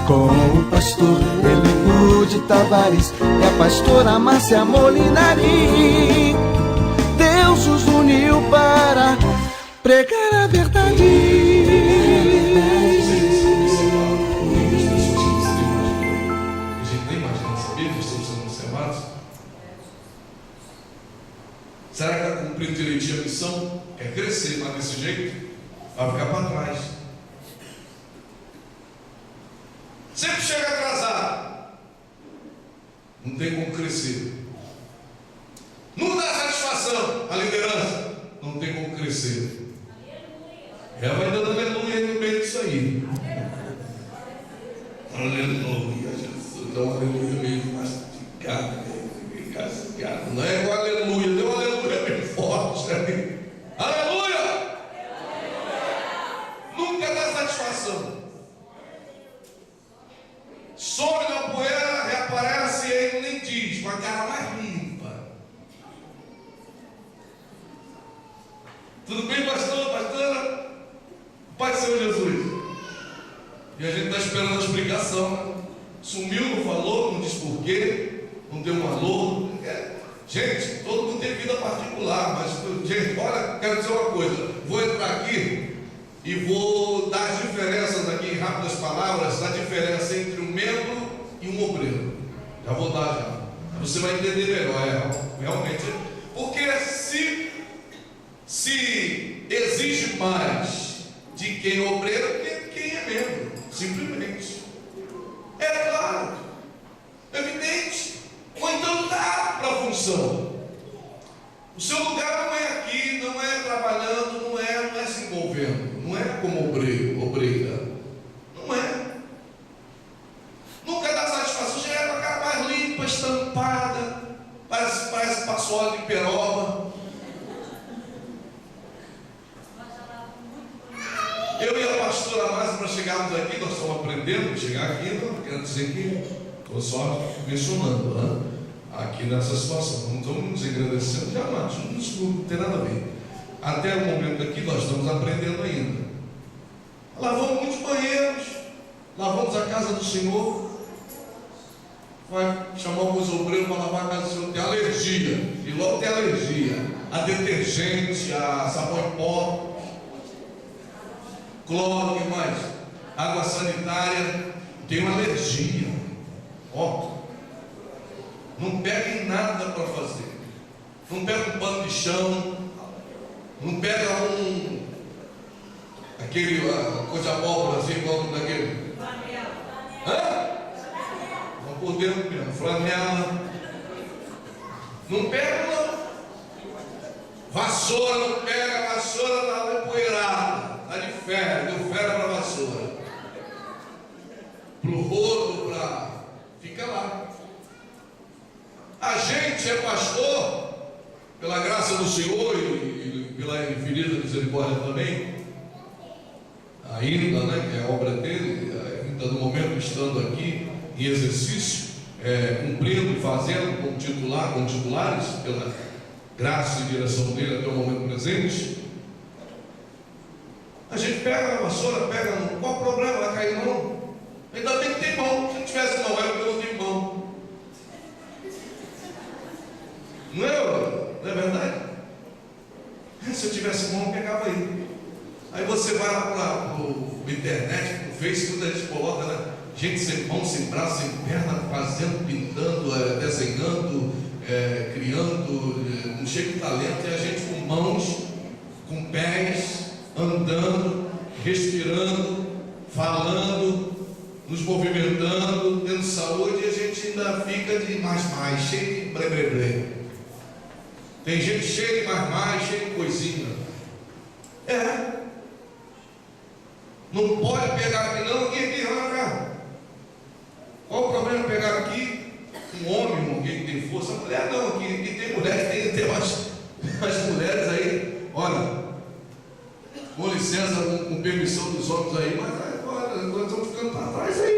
com o pastor Eliú de Tavares e a pastora Márcia Molinari. Deus os uniu para pregar a verdade. Será que está cumprindo direitinho a missão? Quer crescer, mas desse jeito vai ficar para trás. Sempre chega atrasado. Não tem como crescer. Não dá satisfação à liderança. Não tem como crescer. Ela vai dando aleluia no meio disso aí. Aleluia, Jesus. Dá um aleluia meio mastigado. Não é igual aleluia. Deu um aleluia bem forte. Aleluia! Nunca dá satisfação. Some na poeira, reaparece e ele nem diz, com a cara mais limpa. Tudo bem, pastor, pastora? Pai do Senhor Jesus. E a gente está esperando a explicação, né? Sumiu, não falou, não disse porquê, não deu um alô. Gente, todo mundo tem vida particular, mas, gente, olha, quero dizer uma coisa. Vou entrar aqui e vou dar as diferenças aqui em rápidas palavras, a diferença entre um membro e um obreiro. Já vou dar já. Você vai entender melhor, realmente. Porque se exige mais de quem é obreiro que quem é membro, simplesmente. É claro, evidente. Ou então dá para a função. O seu lugar não é aqui, não é trabalhando, não é se envolvendo, não é como obreira. Não é. Nunca dá satisfação, já é com a cara mais limpa, estampada, parece paçola de peroba. Eu e a pastora Márcia, para chegarmos aqui, nós estamos aprendendo a chegar aqui, não quero dizer que estou só mencionando, né? Aqui nessa situação, não estamos nos engrandecendo jamais, isso não tem nada a ver. Até o momento aqui nós estamos aprendendo ainda. Lavamos muitos banheiros, lavamos a casa do Senhor. Vai chamar alguns obreiros para lavar a casa do Senhor, tem alergia, e logo tem alergia a detergente, a sabão em pó, cloro, o que mais? Água sanitária, tem uma alergia. Ó, não pega em nada para fazer. Não pega um pano de chão. Não pega aquele coisa abóbora assim, igual daquele. Hã? Não podemos mesmo. Flanela. Não pega não. Vassoura não pega, vassoura está empoeirada. Está de ferro, deu ferro para a vassoura. Pro rodo, para. Fica lá. A gente é pastor, pela graça do Senhor e pela infinita misericórdia também, ainda, né, que é a obra dele, ainda no momento estando aqui em exercício, cumprindo e fazendo como titular, como titulares, pela graça e direção dele até o momento presente. A gente pega a vassoura, qual o problema? Vai cair mão? Ainda bem que tem mão. Se não tivesse mão, eu não tenho mão. Não é verdade? Se eu tivesse mão, eu pegava aí. Aí você vai lá para a internet, para o Facebook, a gente coloca, né? Gente sem mão, sem braço, sem perna, fazendo, pintando, desenhando, criando, cheio de talento, e a gente com mãos, com pés, andando, respirando, falando, nos movimentando, tendo saúde, e a gente ainda fica de mais, cheio de bre. Tem gente cheia de mais, cheia de coisinha. Não pode pegar aqui não, aqui, cá. Qual o problema de pegar aqui um homem, alguém que tem força? A mulher não, aqui tem mulher, tem umas mulheres aí, olha, com licença, com permissão dos homens aí, mas agora nós estamos ficando para trás aí.